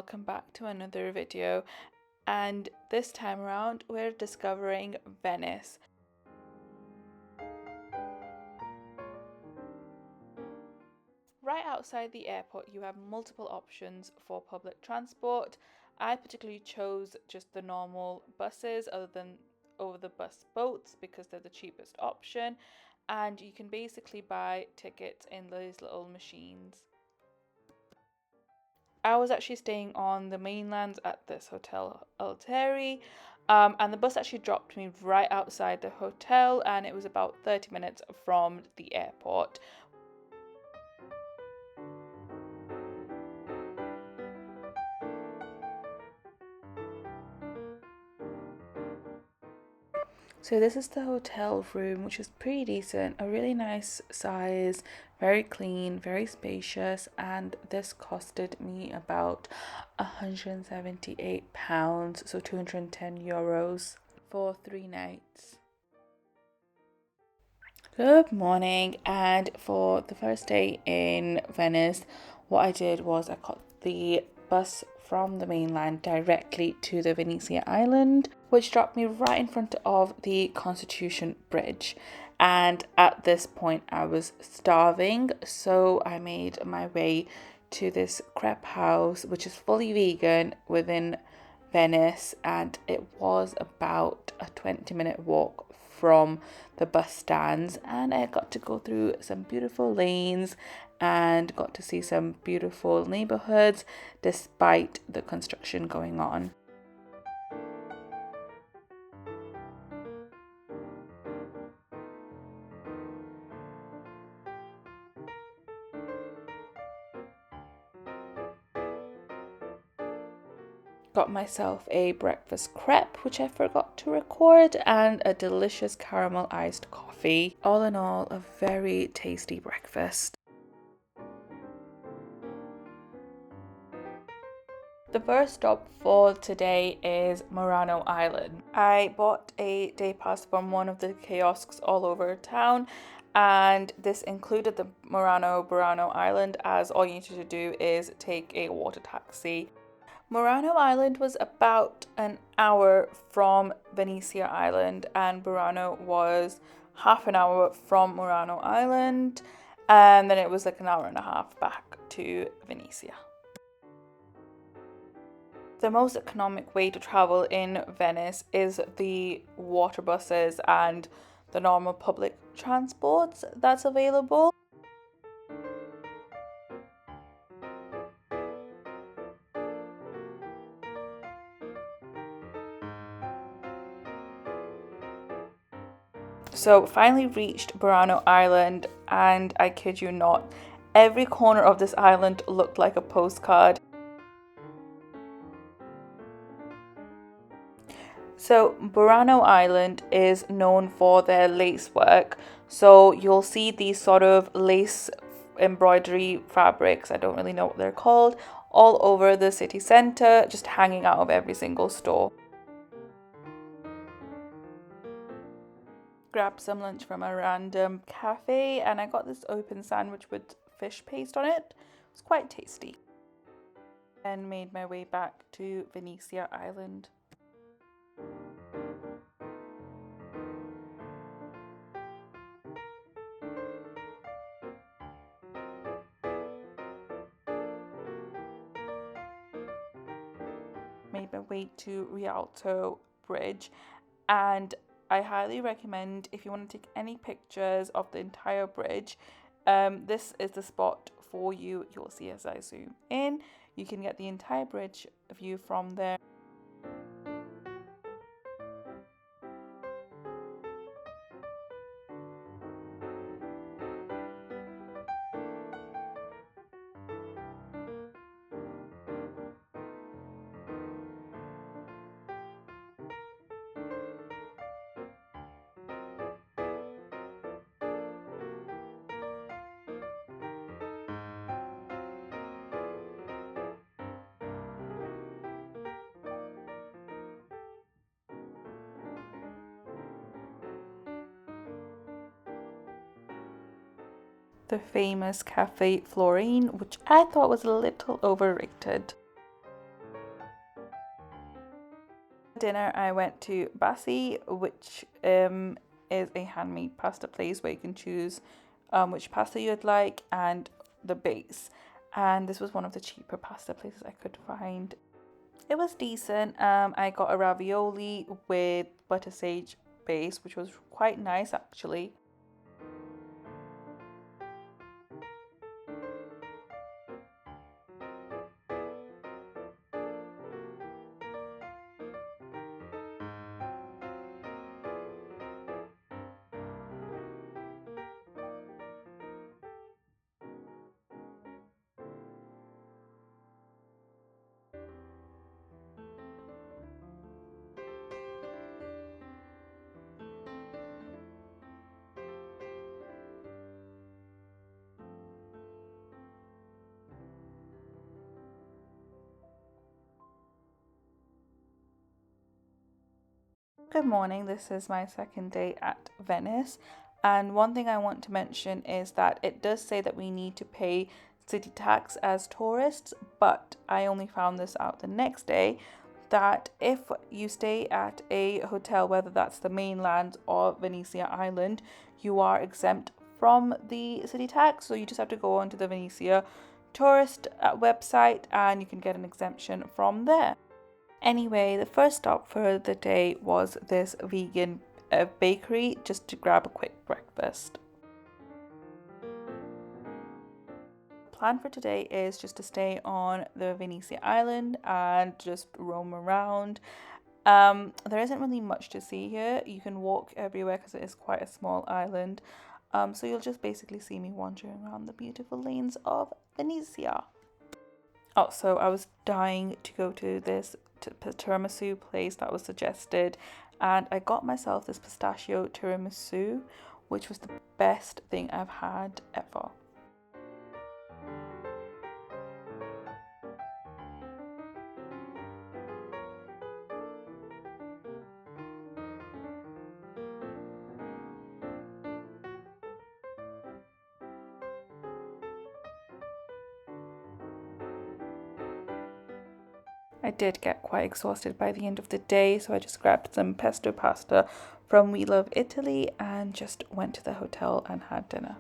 welcome back to another video, and this time around we're discovering Venice. Right outside the airport you have multiple options for public transport. I particularly chose just the normal buses other than over the bus boats because they're the cheapest option, and you can basically buy tickets in these little machines. I was actually staying on the mainland at this hotel Alteri, and the bus actually dropped me right outside the hotel, and it was about 30 minutes from the airport. So this is the hotel room, which is pretty decent, a really nice size, very clean, very spacious, and this costed me about £178, so €210 for 3 nights. Good morning, and for the first day in Venice, what I did was I caught the bus from the mainland directly to the Venice island, which dropped me right in front of the Constitution Bridge. And at this point I was starving, so I made my way to this crepe house, which is fully vegan within Venice, and it was about a 20-minute walk from the bus stands, and I got to go through some beautiful lanes and got to see some beautiful neighborhoods despite the construction going on. Got myself a breakfast crepe, which I forgot to record, and a delicious caramel iced coffee. All in all, a very tasty breakfast. The first stop for today is Murano Island. I bought a day pass from one of the kiosks all over town, and this included the Murano Island, as all you needed to do is take a water taxi. Murano Island was about an hour from Venice Island, and Murano was half an hour from Murano Island, and then it was like an hour and a half back to Venice. The most economic way to travel in Venice is the water buses and the normal public transports that's available. So finally reached Murano Island, and I kid you not, every corner of this island looked like a postcard. So Murano Island is known for their lace work. So you'll see these sort of lace embroidery fabrics, I don't really know what they're called, all over the city centre, just hanging out of every single store. Grabbed some lunch from a random cafe, and I got this open sandwich with fish paste on it. It was quite tasty. And made my way back to Venice Island. Made my way to Rialto Bridge, and I highly recommend, if you want to take any pictures of the entire bridge, this is the spot for you. You'll see as I zoom in, you can get the entire bridge view from there. The famous Cafe Florine, which I thought was a little overrated. Dinner, I went to Bassi, which is a handmade pasta place where you can choose which pasta you'd like and the base. And this was one of the cheaper pasta places I could find. It was decent. I got a ravioli with butter sage base, which was quite nice actually. Good morning, this is my second day at Venice, and one thing I want to mention is that it does say that we need to pay city tax as tourists, but I only found this out the next day that if you stay at a hotel, whether that's the mainland or Venetia Island, you are exempt from the city tax. So you just have to go onto the Venetia tourist website and you can get an exemption from there. Anyway, the first stop for the day was this vegan bakery just to grab a quick breakfast. Plan for today is just to stay on the Venice Island and just roam around. There isn't really much to see here. You can walk everywhere because it is quite a small island. So you'll just basically see me wandering around the beautiful lanes of Venetia. Also, I was dying to go to this tiramisu place that was suggested, and I got myself this pistachio tiramisu, which was the best thing I've had ever. I did get quite exhausted by the end of the day, so I just grabbed some pesto pasta from We Love Italy and just went to the hotel and had dinner.